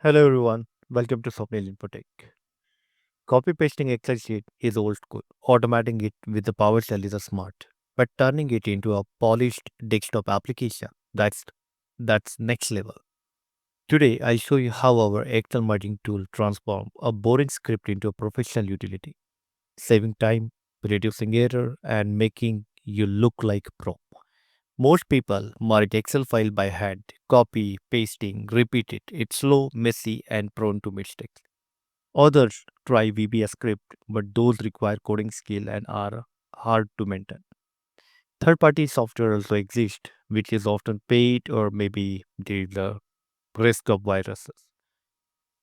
Hello everyone, welcome to Swapnil Infotech. Copy pasting Excel sheet is old school. Automating it with the PowerShell is a smart, but turning it into a polished desktop application, that's next level. Today I'll show you how our Excel merging tool transforms a boring script into a professional utility, saving time, reducing error, and making you look like a pro. Most people merge Excel file by hand, copy, pasting, repeat it. It's slow, messy, and prone to mistakes. Others try VBA script, but those require coding skill and are hard to maintain. Third-party software also exists, which is often paid or maybe there is a risk of viruses.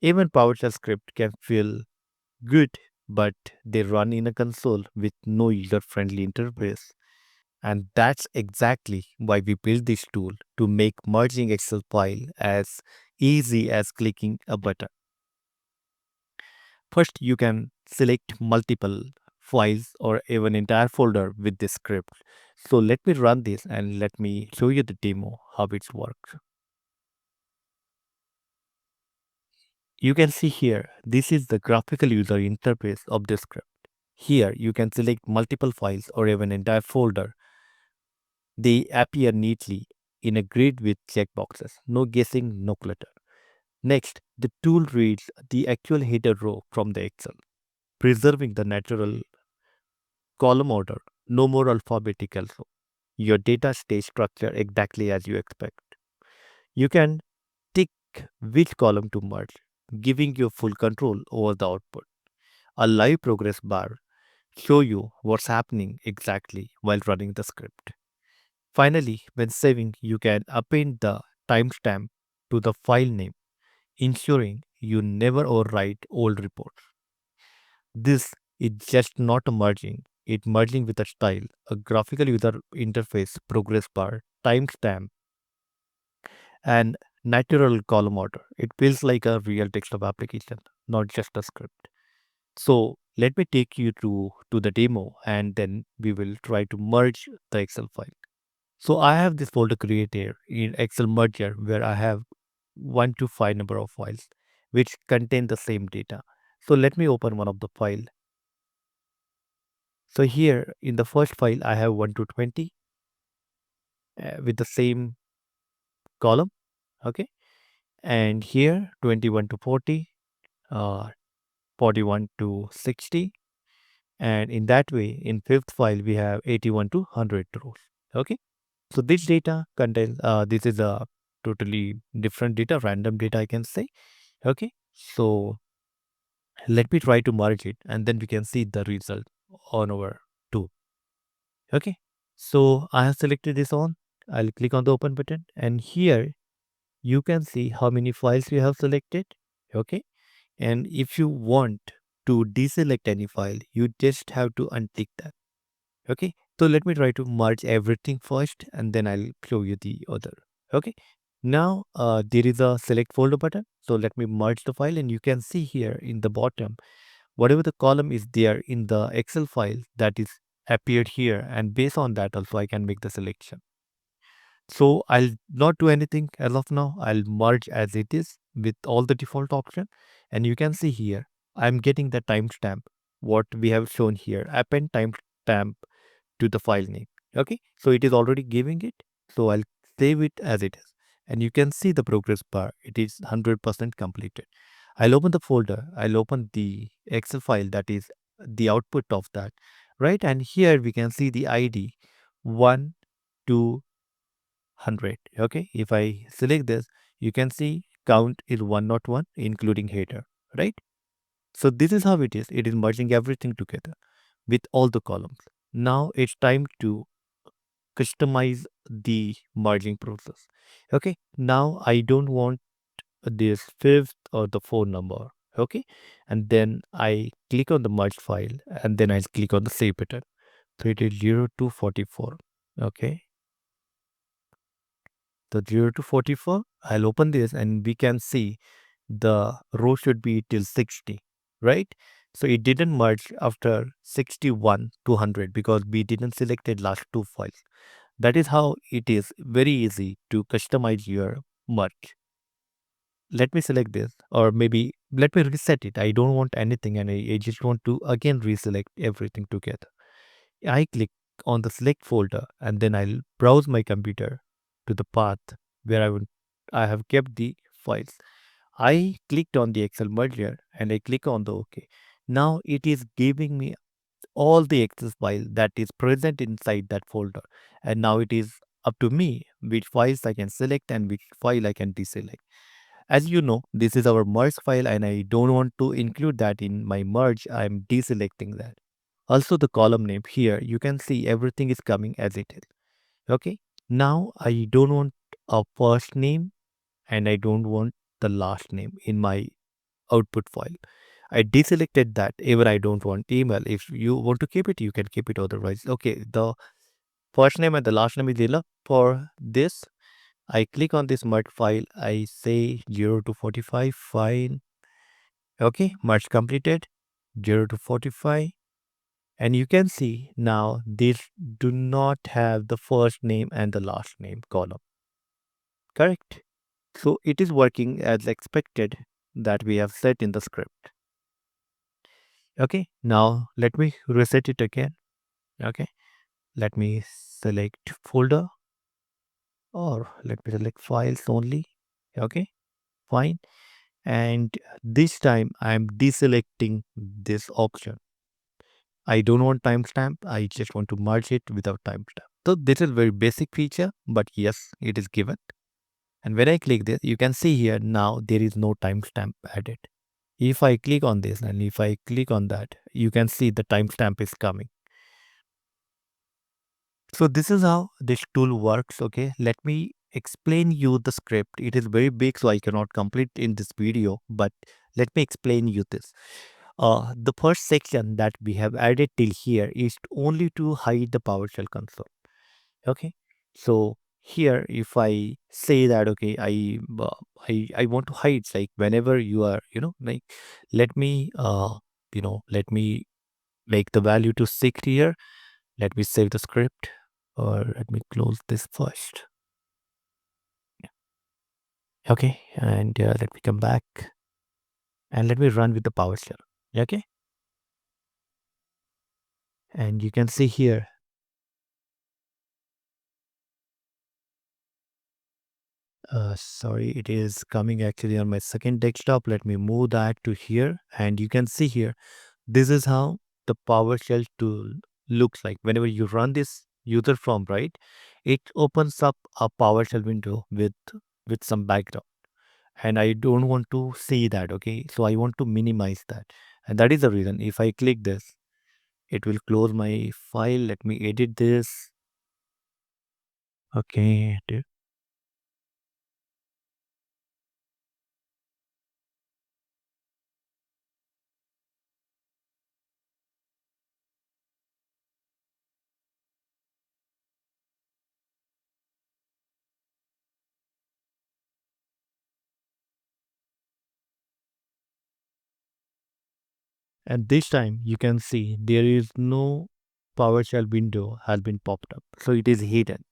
Even PowerShell script can feel good, but they run in a console with no user-friendly interface. And that's exactly why we built this tool to make merging Excel file as easy as clicking a button. First, you can select multiple files or even entire folder with this script. So let me run this and let me show you the demo how it works. You can see here, this is the graphical user interface of the script. Here, you can select multiple files or even entire folder. They appear neatly in a grid with checkboxes. No guessing, no clutter. Next, the tool reads the actual header row from the Excel, preserving the natural column order, no more alphabetical. So your data stays structured exactly as you expect. You can tick which column to merge, giving you full control over the output. A live progress bar show you what's happening exactly while running the script. Finally, when saving, you can append the timestamp to the file name, ensuring you never overwrite old reports. This is just not a merging, it merging with a style, a graphical user interface, progress bar, timestamp, and natural column order. It feels like a real desktop application, not just a script. So let me take you to the demo and then we will try to merge the Excel file. So I have this folder created in Excel merger where I have 1 to 5 number of files which contain the same data. So let me open one of the file. So here in the first file, I have 1 to 20 with the same column. Okay. And here 21 to 40, uh, 41 to 60. And in that way, in fifth file, we have 81 to 100 rows. Okay. So this data contains, this is a totally different data, random data, I can say. Okay. So let me try to merge it and then we can see the result on our tool. Okay. So I have selected this on. I'll click on the open button and here you can see how many files you have selected. Okay. And if you want to deselect any file, you just have to untick that. Okay. So let me try to merge everything first and then I'll show you the other. Okay. Now there is a select folder button. So let me merge the file and you can see here in the bottom, whatever the column is there in the Excel file that is appeared here and based on that also I can make the selection. So I'll not do anything as of now. I'll merge as it is with all the default option. And you can see here, I'm getting the timestamp, what we have shown here, append timestamp to the file name. Okay. So it is already giving it. So I'll save it as it is. And you can see the progress bar. It is 100% completed. I'll open the folder. I'll open the Excel file that is the output of that. Right. And here we can see the ID 1, 2, 100. Okay, if I select this, you can see count is 101 including header, right? So this is how it is merging everything together with all the columns. Now it's time to customize the merging process. Okay, now I don't want this fifth or the phone number. Okay, and then I click on the merge file and then I click on the save button. So it is 0 to 44. Okay, the 0 to 44, I'll open this and we can see the row should be till 60, right? So it didn't merge after 61 to 100 because we didn't select the last two files. That is how it is very easy to customize your merge. let me select this, or maybe let me reset it. I don't want anything, and I just want to again reselect everything together. I click on the select folder, and then I'll browse my computer to the path where I have kept the files. I clicked on the Excel merger and I click on the OK. Now it is giving me all the Excel file that is present inside that folder. And now it is up to me which files I can select and which file I can deselect. As you know, this is our merge file and I don't want to include that in my merge. I'm deselecting that. Also the column name here, you can see everything is coming as it is. Okay. Now I don't want a first name and I don't want the last name in my output file. I deselected that. Even I don't want email. If you want to keep it, you can keep it otherwise. Okay, the first name and the last name is enough for this. I click on this merge file. I say 0 to 45, fine. Okay, merge completed, 0 to 45. And you can see now these do not have the first name and the last name column. Correct? So it is working as expected that we have set in the script. Okay, now let me reset it again. Okay, let me select folder or let me select files only. Okay, fine. And this time I'm deselecting this option. I don't want timestamp. I just want to merge it without timestamp. So this is very basic feature, but yes, it is given. And when I click this, you can see here now there is no timestamp added. If I click on this and if I click on that, you can see the timestamp is coming. So this is how this tool works. Okay, let me explain you the script. It is very big, so I cannot complete in this video, but let me explain you this. The first section that we have added till here is only to hide the PowerShell console. Okay, so here if I say that okay, I want to hide, like whenever you are like let me let me make the value to 6 here. Let me save the script, or let me close this first. Okay, and let me come back and let me run with the PowerShell. Okay, and you can see here. Sorry, it is coming actually on my second desktop. Let me move that to here, and you can see here. This is how the PowerShell tool looks like. Whenever you run this user form, right, it opens up a PowerShell window with some background. And I don't want to see that. Okay, so I want to minimize that, and that is the reason. If I click this, it will close my file. Let me edit this. Okay, and this time you can see there is no PowerShell window has been popped up, so it is hidden.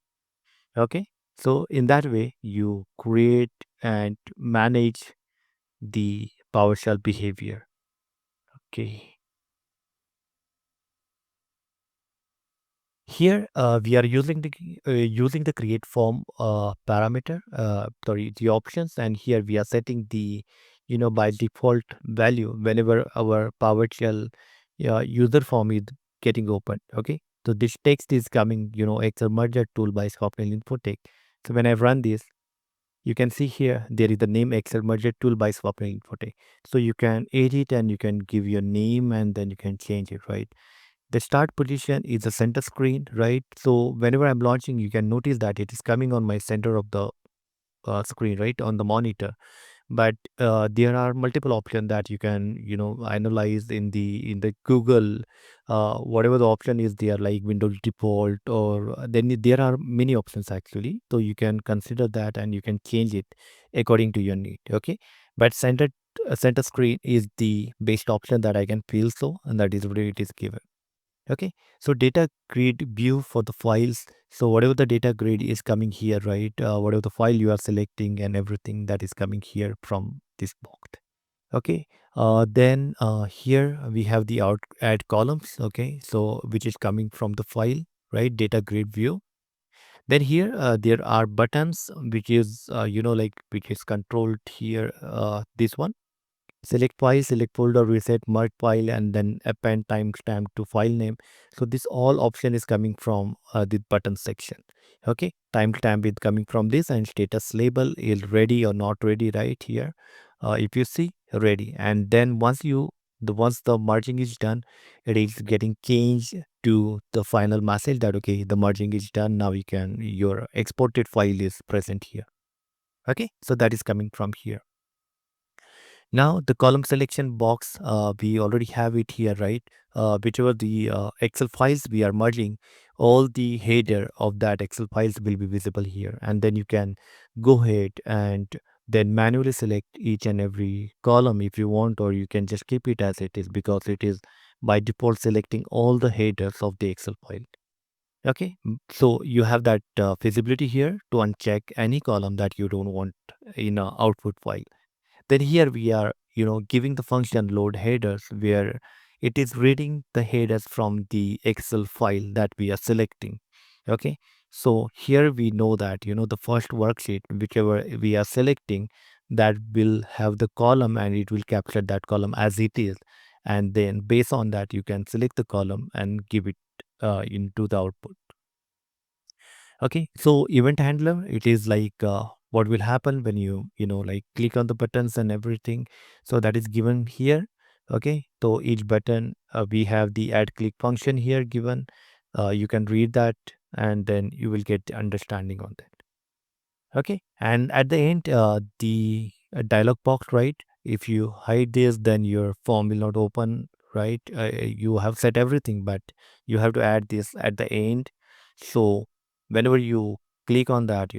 Okay, so in that way you create and manage the PowerShell behavior. Okay, here we are using the create form parameter, sorry, the options, and here we are setting the by default value whenever our PowerShell user form is getting opened. Okay, so this text is coming Excel merger tool by Swapnil Infotech. So when I run this, you can see here there is the name Excel merger tool by Swapnil Infotech. So you can edit and you can give your name and then you can change it, right? The start position is the center screen, right? So whenever I'm launching, you can notice that it is coming on my center of the screen, right, on the monitor. But there are multiple options that you can analyze in the Google. Whatever the option is there, like Windows default, or then there are many options actually. So you can consider that and you can change it according to your need. Okay, but center screen is the best option that I can feel, so and that is where it is given. Okay, so data grid view for the files. So whatever the data grid is coming here, right? Whatever the file you are selecting and everything that is coming here from this box. Okay, then here we have the out add columns. Okay, so which is coming from the file, right? Data grid view. Then here there are buttons, which is like which is controlled here. This one. Select file, select folder, reset, merge file, and then append timestamp to file name. So this all option is coming from the button section. Okay, timestamp is coming from this, and status label is ready or not ready right here. If you see ready, and then once the merging is done, it is getting changed to the final message that okay, the merging is done. Now your exported file is present here. Okay, so that is coming from here. Now the column selection box, we already have it here, right? Whichever the Excel files we are merging, all the header of that Excel files will be visible here. And then you can go ahead and then manually select each and every column if you want, or you can just keep it as it is because it is by default selecting all the headers of the Excel file. Okay, so you have that visibility here to uncheck any column that you don't want in a output file. Then here we are giving the function load headers where it is reading the headers from the Excel file that we are selecting. Okay, so here we know that the first worksheet whichever we are selecting, that will have the column and it will capture that column as it is, and then based on that you can select the column and give it into the output. Okay, so event handler, it is like what will happen when you like click on the buttons and everything. So that is given here. Okay, so each button, we have the add click function here given. You can read that and then you will get understanding on that. Okay, and at the end, the dialog box, right? If you hide this, then your form will not open, right? You have set everything, but you have to add this at the end. So whenever you click on that,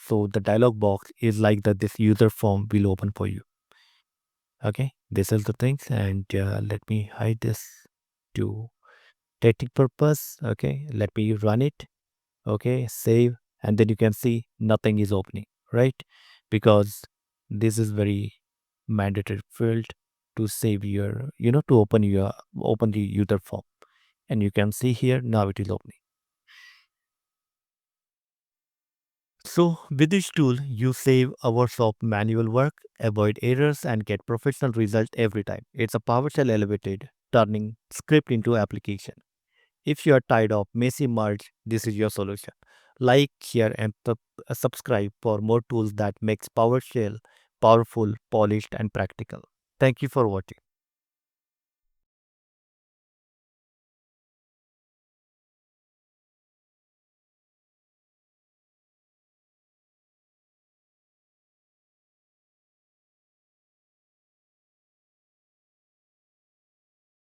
so the dialog box is like that. This user form will open for you. Okay, this is the things, and let me hide this to static purpose. Okay, let me run it. Okay, save, and then you can see nothing is opening, right? Because this is very mandatory field to save your to open the user form, and you can see here now it is opening. So with this tool you save hours of manual work, avoid errors, and get professional results every time. It's a PowerShell elevated, turning script into application. If you are tired of messy merge, this is your solution. Like, share, and subscribe for more tools that makes PowerShell powerful, polished, and practical. Thank you for watching.